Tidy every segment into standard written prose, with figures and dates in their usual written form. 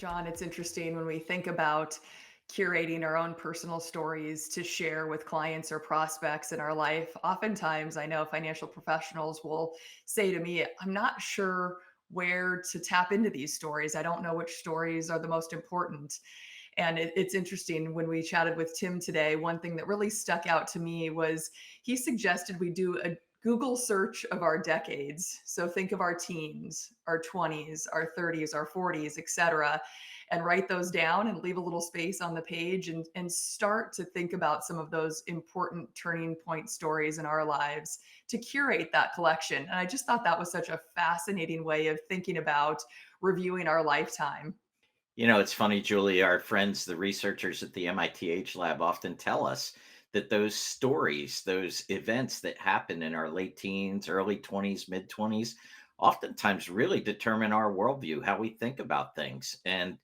John, it's interesting when we think about curating our own personal stories to share with clients or prospects in our life. Oftentimes, I know financial professionals will say to me, I'm not sure where to tap into these stories. I don't know which stories are the most important. And it's interesting when we chatted with Tim today, one thing that really stuck out to me was he suggested we do a Google search of our decades. So think of our teens, our 20s, our 30s, our 40s, et cetera, and write those down and leave a little space on the page and start to think about some of those important turning point stories in our lives to curate that collection. And I just thought that was such a fascinating way of thinking about reviewing our lifetime. It's funny, Julie, our friends, the researchers at the MIT Lab often tell us that those stories, those events that happen in our late teens, early 20s, mid 20s, oftentimes really determine our worldview, how we think about things. And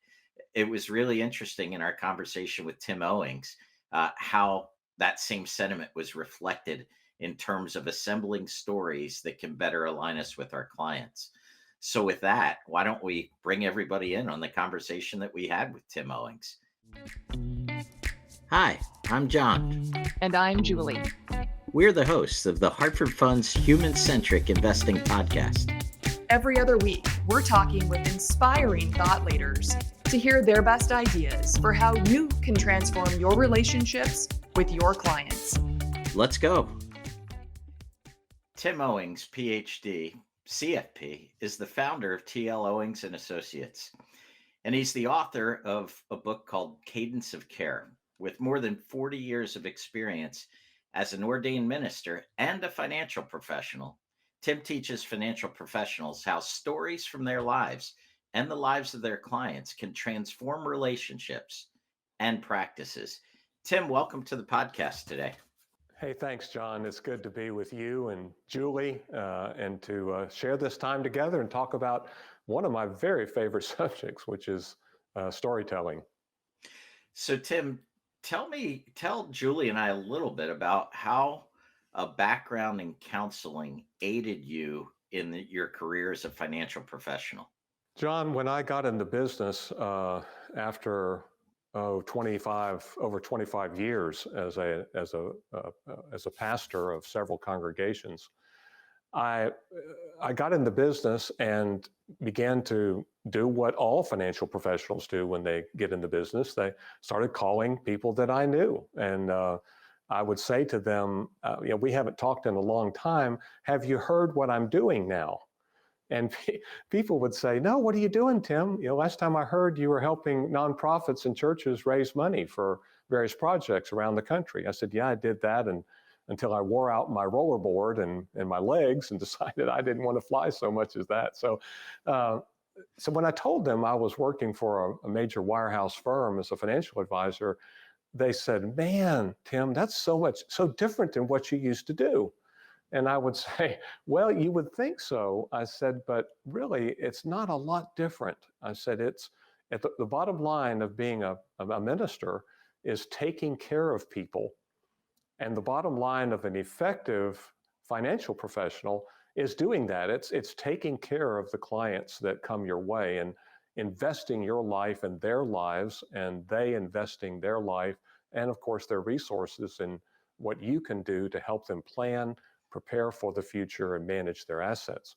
it was really interesting in our conversation with Tim Owings, how that same sentiment was reflected in terms of assembling stories that can better align us with our clients. So, with that, why don't we bring everybody in on the conversation that we had with Tim Owings? Hi, I'm John. And I'm Julie. We're the hosts of the Hartford Fund's Human Centric Investing Podcast. Every other week, we're talking with inspiring thought leaders to hear their best ideas for how you can transform your relationships with your clients. Let's go. Tim Owings, PhD, CFP, is the founder of TL Owings and Associates, and he's the author of a book called Cadence of Care. With more than 40 years of experience as an ordained minister and a financial professional, Tim teaches financial professionals how stories from their lives and the lives of their clients can transform relationships and practices. Tim, welcome to the podcast today. Hey, thanks, John. It's good to be with you and Julie and to share this time together and talk about one of my very favorite subjects, which is storytelling. So, Tim, tell Julie and I a little bit about how a background in counseling aided you in your career as a financial professional. John, when I got into business after over 25 years as a pastor of several congregations, I got into business and began to do what all financial professionals do when they get into business. They started calling people that I knew, and I would say to them, we haven't talked in a long time. Have you heard what I'm doing now? And people would say, no, what are you doing, Tim? Last time I heard you were helping nonprofits and churches raise money for various projects around the country. I said, yeah, I did that. And until I wore out my rollerboard and my legs and decided I didn't want to fly so much as that. So when I told them I was working for a major wirehouse firm as a financial advisor, they said, man, Tim, that's so different than what you used to do. And I would say, well, you would think so. I said, but really, it's not a lot different. I said, it's at the bottom line of being a minister is taking care of people. And the bottom line of an effective financial professional is doing that. It's taking care of the clients that come your way and investing your life in their lives, and they investing their life and, of course, their resources in what you can do to help them plan, prepare for the future, and manage their assets.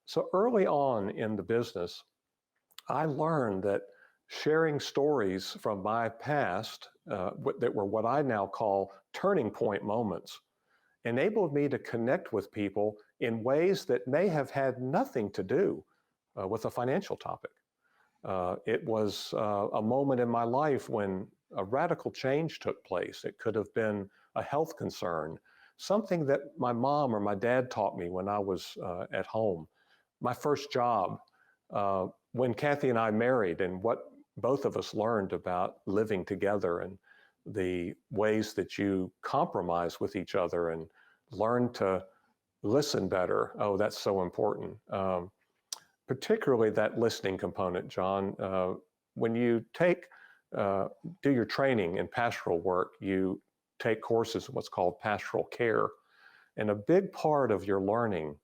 So early on in the business, I learned that sharing stories from my past that were what I now call turning point moments enabled me to connect with people in ways that may have had nothing to do with a financial topic. It was a moment in my life when a radical change took place. It could have been a health concern, something that my mom or my dad taught me when I was at home. My first job, when Kathy and I married, and what both of us learned about living together and the ways that you compromise with each other and learn to listen better. Oh, that's so important. Particularly that listening component, John. When you do your training in pastoral work, you take courses in what's called pastoral care. And a big part of your learning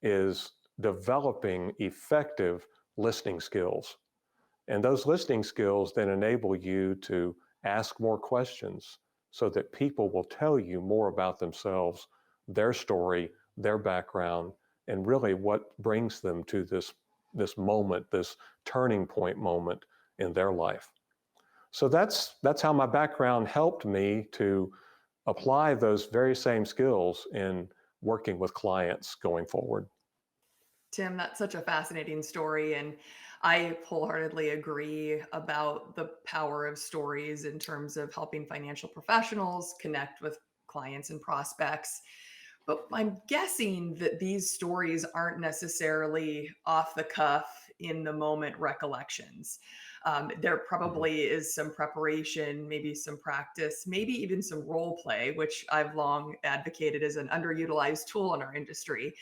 is developing effective listening skills. And those listening skills then enable you to ask more questions so that people will tell you more about themselves, their story, their background, and really what brings them to this moment, this turning point moment in their life. So that's how my background helped me to apply those very same skills in working with clients going forward. Tim, that's such a fascinating story. And I wholeheartedly agree about the power of stories in terms of helping financial professionals connect with clients and prospects. But I'm guessing that these stories aren't necessarily off the cuff, in the moment recollections. There Mhm. probably is some preparation, maybe some practice, maybe even some role play, which I've long advocated as an underutilized tool in our industry.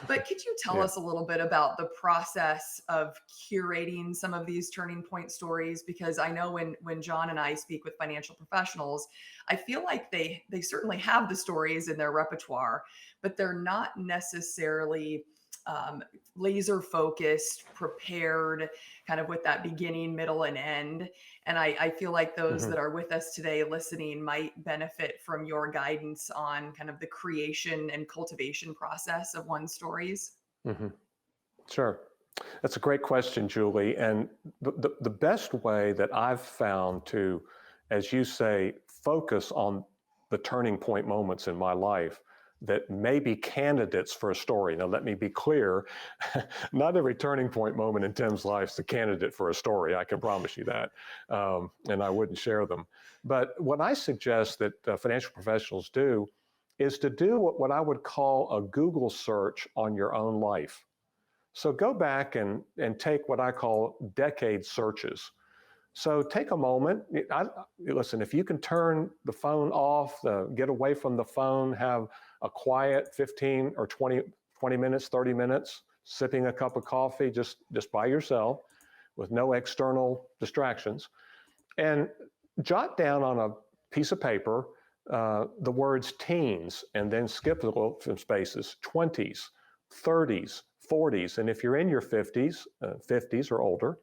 But could you tell Yeah. us a little bit about the process of curating some of these turning point stories? Because I know when John and I speak with financial professionals, I feel like they certainly have the stories in their repertoire, but they're not necessarily um, laser focused, prepared, kind of with that beginning, middle, and end. And I feel like those Mhm. that are with us today listening might benefit from your guidance on kind of the creation and cultivation process of one's stories. Mhm. Sure. That's a great question, Julie. And the best way that I've found to, as you say, focus on the turning point moments in my life that may be candidates for a story. Now, let me be clear, not every turning point moment in Tim's life is a candidate for a story. I can promise you that. And I wouldn't share them. But what I suggest that financial professionals do is to do what I would call a Google search on your own life. So go back and take what I call decade searches. So take a moment. Listen, if you can turn the phone off, get away from the phone, have a quiet 15 or 20 minutes, 30 minutes, sipping a cup of coffee just by yourself with no external distractions, and jot down on a piece of paper the words teens and then skip a little some spaces, 20s, 30s, 40s, and if you're in your 50s or older,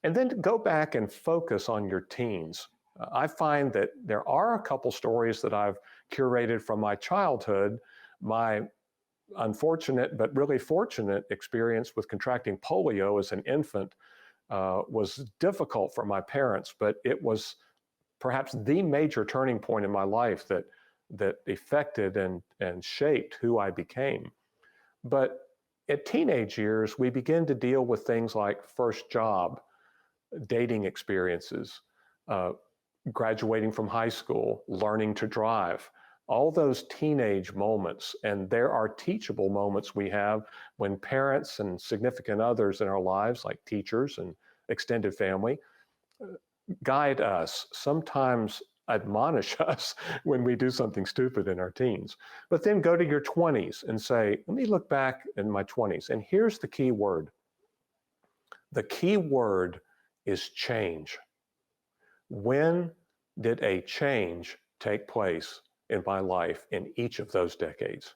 and then go back and focus on your teens. I find that there are a couple stories that I've curated from my childhood. My unfortunate but really fortunate experience with contracting polio as an infant was difficult for my parents, but it was perhaps the major turning point in my life that affected and shaped who I became. But at teenage years, we begin to deal with things like first job, dating experiences, uh, graduating from high school, learning to drive, all those teenage moments. And there are teachable moments we have when parents and significant others in our lives, like teachers and extended family, guide us, sometimes admonish us when we do something stupid in our teens. But then go to your 20s and say, let me look back in my 20s. And here's the key word. The key word is change. When did a change take place in my life in each of those decades?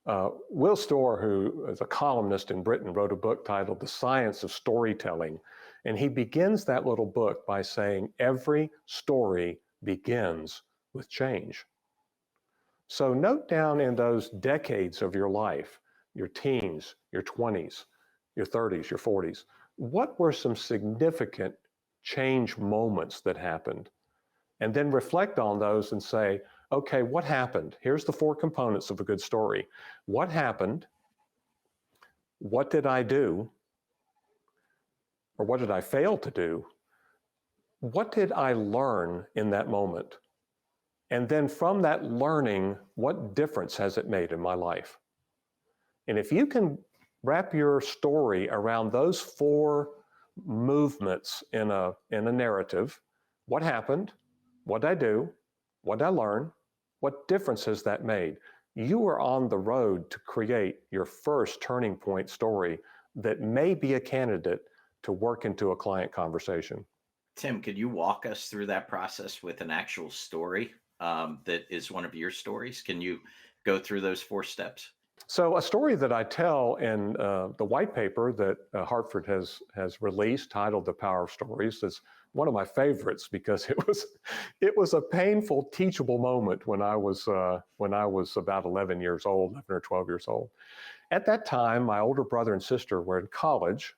Will Storr, who is a columnist in Britain, wrote a book titled The Science of Storytelling. And he begins that little book by saying, every story begins with change. So note down in those decades of your life, your teens, your 20s, your 30s, your 40s, what were some significant change moments that happened? And then reflect on those and say, okay, what happened? Here's the four components of a good story. What happened? What did I do? Or what did I fail to do? What did I learn in that moment? And then from that learning, what difference has it made in my life? And if you can wrap your story around those four movements in a narrative, what happened? What did I do? What did I learn? What difference has that made? You are on the road to create your first turning point story that may be a candidate to work into a client conversation. Tim, could you walk us through that process with an actual story that is one of your stories? Can you go through those four steps? So a story that I tell in the white paper that Hartford has released, titled "The Power of Stories," is one of my favorites because it was a painful, teachable moment when I was about 11 years old, 11 or 12 years old. At that time, my older brother and sister were in college.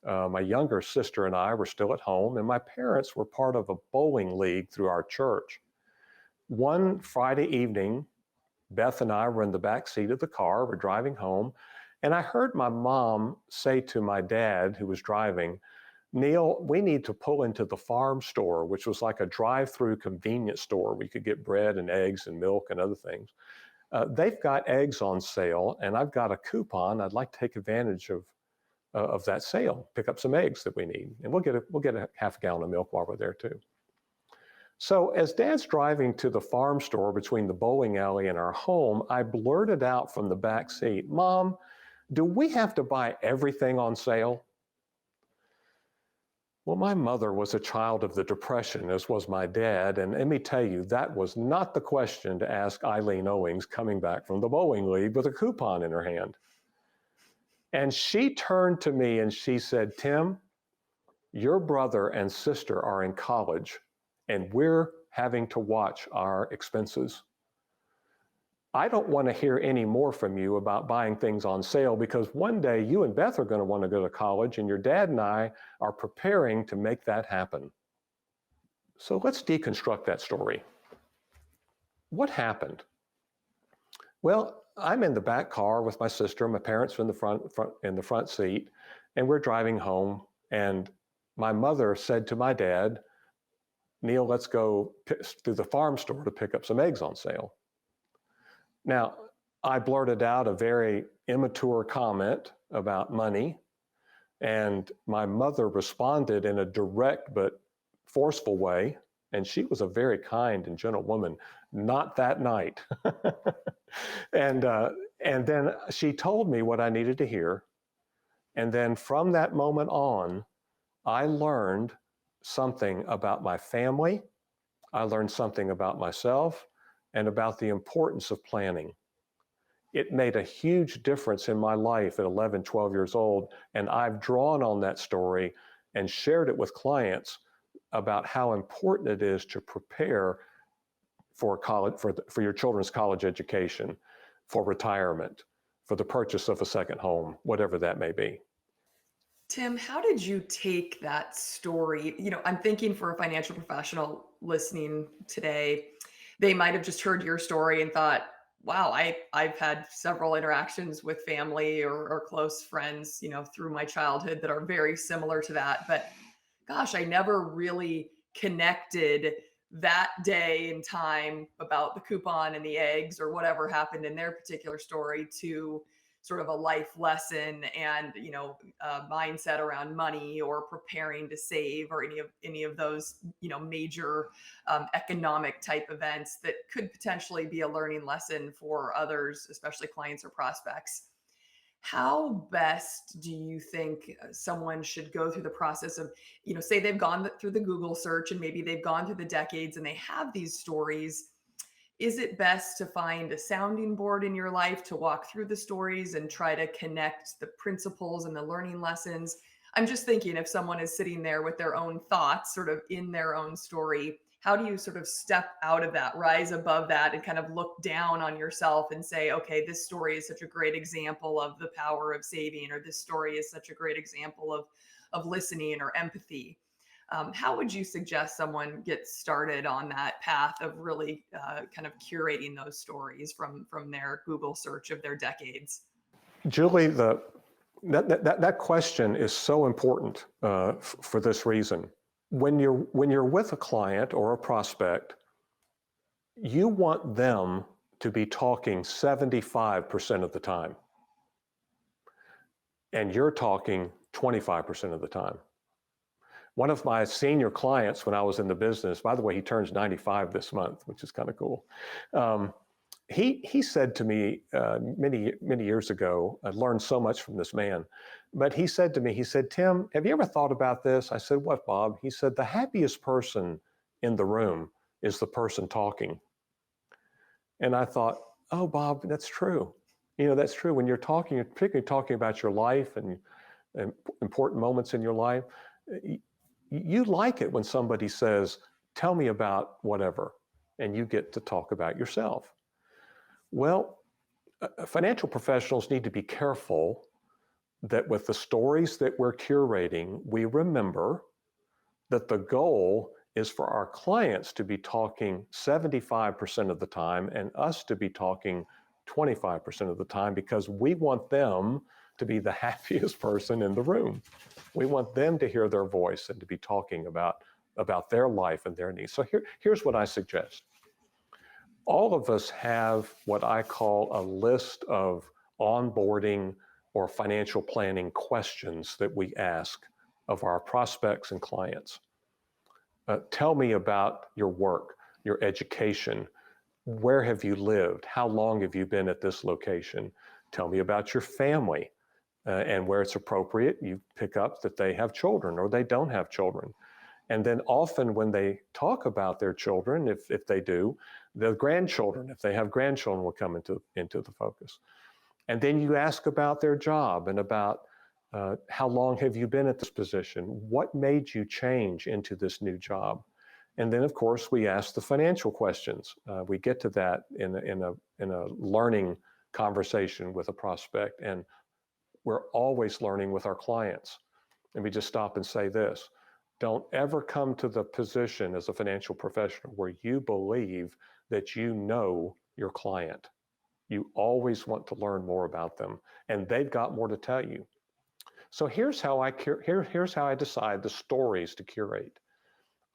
My younger sister and I were still at home, and my parents were part of a bowling league through our church. One Friday evening, Beth and I were in the back seat of the car. We're driving home, and I heard my mom say to my dad, who was driving, "Neil, we need to pull into the farm store," which was like a drive-through convenience store. We could get bread and eggs and milk and other things. They've got eggs on sale, and I've got a coupon. I'd like to take advantage of that sale, pick up some eggs that we need, and we'll get a half a gallon of milk while we're there too. So as Dad's driving to the farm store between the bowling alley and our home, I blurted out from the back seat, "Mom, do we have to buy everything on sale?" Well, my mother was a child of the Depression, as was my dad, and let me tell you, that was not the question to ask Eileen Owings coming back from the bowling league with a coupon in her hand. And she turned to me and she said, "Tim, your brother and sister are in college, and we're having to watch our expenses. I don't want to hear any more from you about buying things on sale because one day you and Beth are going to want to go to college, and your dad and I are preparing to make that happen." So let's deconstruct that story. What happened? Well, I'm in the back car with my sister. My parents are in the front seat, and we're driving home. And my mother said to my dad, "Neil, let's go to the farm store to pick up some eggs on sale." Now, I blurted out a very immature comment about money, and my mother responded in a direct but forceful way, and she was a very kind and gentle woman. Not that night. and then she told me what I needed to hear, and then from that moment on, I learned something about my family. I learned something about myself and about the importance of planning. It made a huge difference in my life at 11, 12 years old, and I've drawn on that story and shared it with clients about how important it is to prepare for college, for your children's college education, for retirement, for the purchase of a second home, whatever that may be. Tim, how did you take that story? I'm thinking for a financial professional listening today, they might have just heard your story and thought, wow, I've had several interactions with family or close friends, through my childhood that are very similar to that. But gosh, I never really connected that day and time about the coupon and the eggs or whatever happened in their particular story to sort of a life lesson and a mindset around money or preparing to save or any of those major economic type events that could potentially be a learning lesson for others, especially clients or prospects. How best do you think someone should go through the process of, say they've gone through the Google search and maybe they've gone through the decades and they have these stories? Is it best to find a sounding board in your life to walk through the stories and try to connect the principles and the learning lessons? I'm just thinking if someone is sitting there with their own thoughts, sort of in their own story, how do you sort of step out of that, rise above that, and kind of look down on yourself and say, okay, this story is such a great example of the power of saving, or this story is such a great example of listening or empathy? How would you suggest someone get started on that path of really kind of curating those stories from their Google search of their decades? Julie, that question is so important for this reason. When you're with a client or a prospect, you want them to be talking 75% of the time, and you're talking 25% of the time. One of my senior clients when I was in the business, by the way, he turns 95 this month, which is kind of cool. He said to me many years ago, I learned so much from this man, but he said to me, he said, "Tim, have you ever thought about this?" I said, "What, Bob?" He said, "The happiest person in the room is the person talking." And I thought, oh, Bob, that's true. That's true. When you're talking, particularly talking about your life and important moments in your life, you like it when somebody says, tell me about whatever, and you get to talk about yourself. Well, financial professionals need to be careful that with the stories that we're curating, we remember that the goal is for our clients to be talking 75% of the time and us to be talking 25% of the time, because we want them to be the happiest person in the room. We want them to hear their voice and to be talking about their life and their needs. So here's what I suggest. All of us have what I call a list of onboarding or financial planning questions that we ask of our prospects and clients. Tell me about your work, your education. Where have you lived? How long have you been at this location? Tell me about your family. And where it's appropriate, you pick up that they have children or they don't have children. And then often when they talk about their children, if they do, the grandchildren, if they have grandchildren, will come into the focus. And then you ask about their job and about how long have you been at this position? What made you change into this new job? And then, of course, we ask the financial questions. We get to that in a learning conversation with a prospect, and we're always learning with our clients. And we just stop and say this: don't ever come to the position as a financial professional where you believe that you know your client. You always want to learn more about them, and they've got more to tell you. So here's how I decide the stories to curate.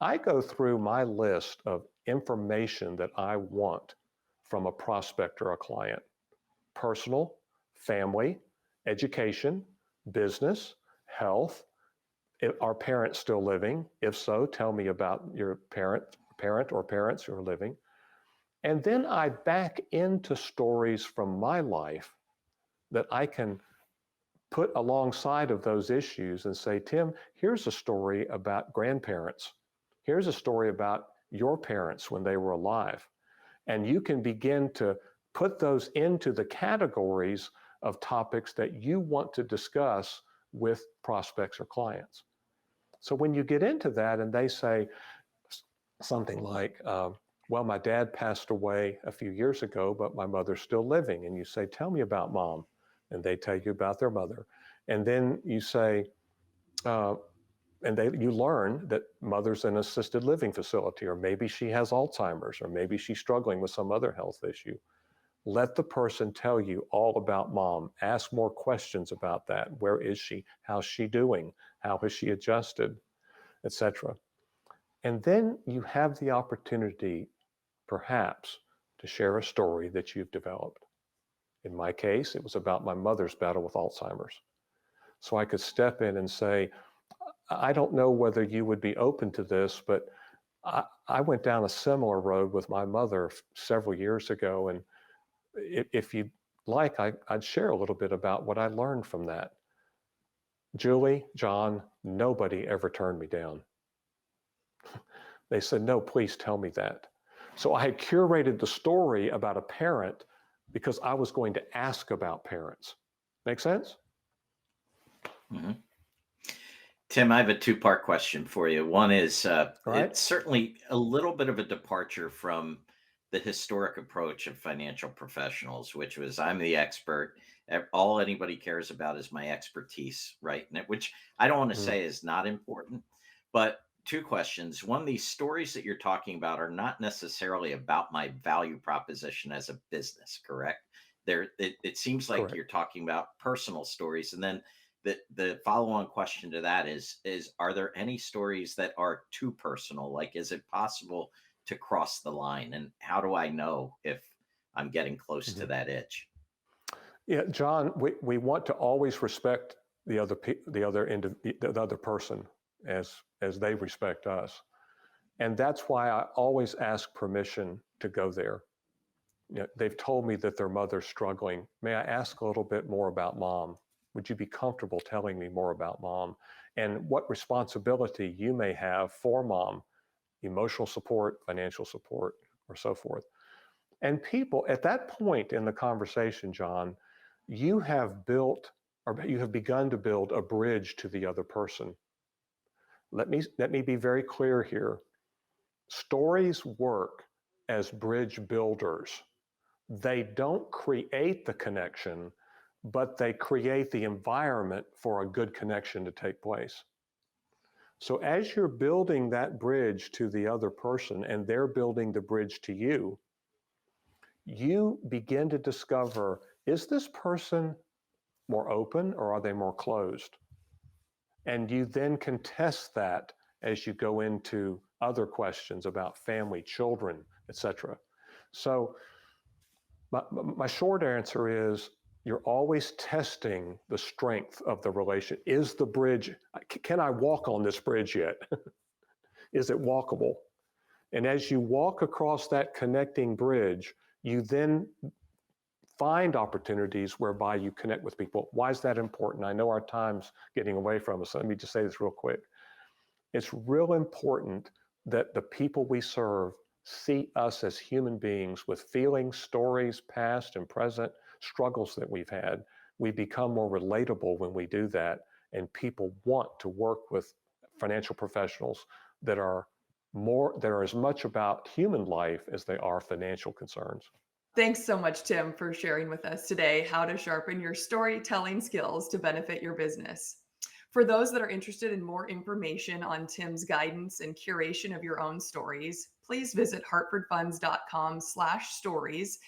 I go through my list of information that I want from a prospect or a client: personal, family, education, business, health. Are parents still living? If so, tell me about your parent or parents who are living. And then I back into stories from my life that I can put alongside of those issues and say, Tim, here's a story about grandparents. Here's a story about your parents when they were alive. And you can begin to put those into the categories of topics that you want to discuss with prospects or clients. So when you get into that and they say something like, well, my dad passed away a few years ago, but my mother's still living. And you say, tell me about mom. And they tell you about their mother. And then you say, you learn that mother's in an assisted living facility, or maybe she has Alzheimer's, or maybe she's struggling with some other health issue. Let the person tell you all about mom. Ask more questions about that. Where is she? How's she doing? How has she adjusted, etc. And then you have the opportunity, perhaps, to share a story that you've developed. In my case, it was about my mother's battle with Alzheimer's. So I could step in and say, I don't know whether you would be open to this, but I went down a similar road with my mother several years ago. And if you'd like, I'd share a little bit about what I learned from that. Julie, John, nobody ever turned me down. They said, no, please tell me that. So I had curated the story about a parent because I was going to ask about parents. Make sense? Mm-hmm. Tim, I have a two-part question for you. One is, it's certainly a little bit of a departure from the historic approach of financial professionals, which was, I'm the expert. All anybody cares about is my expertise, right? Which I don't want to say is not important, but two questions. One, these stories that you're talking about are not necessarily about my value proposition as a business, correct? It seems like you're talking about personal stories. And then the follow-on question to that is are there any stories that are too personal? Like, is it possible to cross the line? And how do I know if I'm getting close to that edge? Yeah, John, we want to always respect the other person as they respect us. And that's why I always ask permission to go there. They've told me that their mother's struggling. May I ask a little bit more about mom? Would you be comfortable telling me more about mom and what responsibility you may have for mom, emotional support, financial support, or so forth? And people at that point in the conversation, John, you have built, or you have begun to build, a bridge to the other person. Let me be very clear here. Stories work as bridge builders. They don't create the connection, but they create the environment for a good connection to take place. So as you're building that bridge to the other person and they're building the bridge to you, you begin to discover, is this person more open or are they more closed? And you then can test that as you go into other questions about family, children, etc. So my short answer is, you're always testing the strength of the relation. Is the bridge, can I walk on this bridge yet? Is it walkable? And as you walk across that connecting bridge, you then find opportunities whereby you connect with people. Why is that important? I know our time's getting away from us, so let me just say this real quick. It's real important that the people we serve see us as human beings with feelings, stories, past and present, struggles that we've had. We become more relatable when we do that, and people want to work with financial professionals that are as much about human life as they are financial concerns. Thanks so much, Tim, for sharing with us today how to sharpen your storytelling skills to benefit your business. For those that are interested in more information on Tim's guidance and curation of your own stories, please visit hartfordfunds.com/stories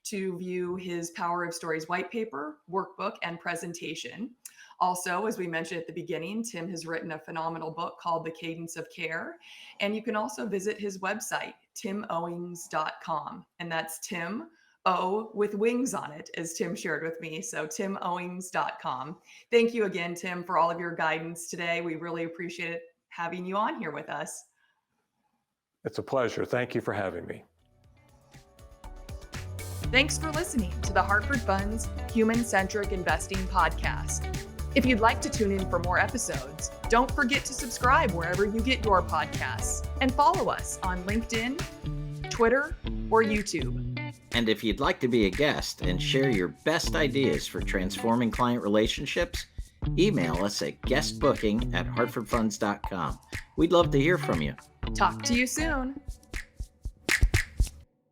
to view his Power of Stories white paper, workbook, and presentation. Also, as we mentioned at the beginning, Tim has written a phenomenal book called The Cadence of Care. And you can also visit his website, timowings.com. And that's Tim O with wings on it, as Tim shared with me. So timowings.com. Thank you again, Tim, for all of your guidance today. We really appreciate it having you on here with us. It's a pleasure. Thank you for having me. Thanks for listening to the Hartford Funds Human-Centric Investing Podcast. If you'd like to tune in for more episodes, don't forget to subscribe wherever you get your podcasts and follow us on LinkedIn, Twitter, or YouTube. And if you'd like to be a guest and share your best ideas for transforming client relationships, email us at guestbooking@hartfordfunds.com. We'd love to hear from you. Talk to you soon.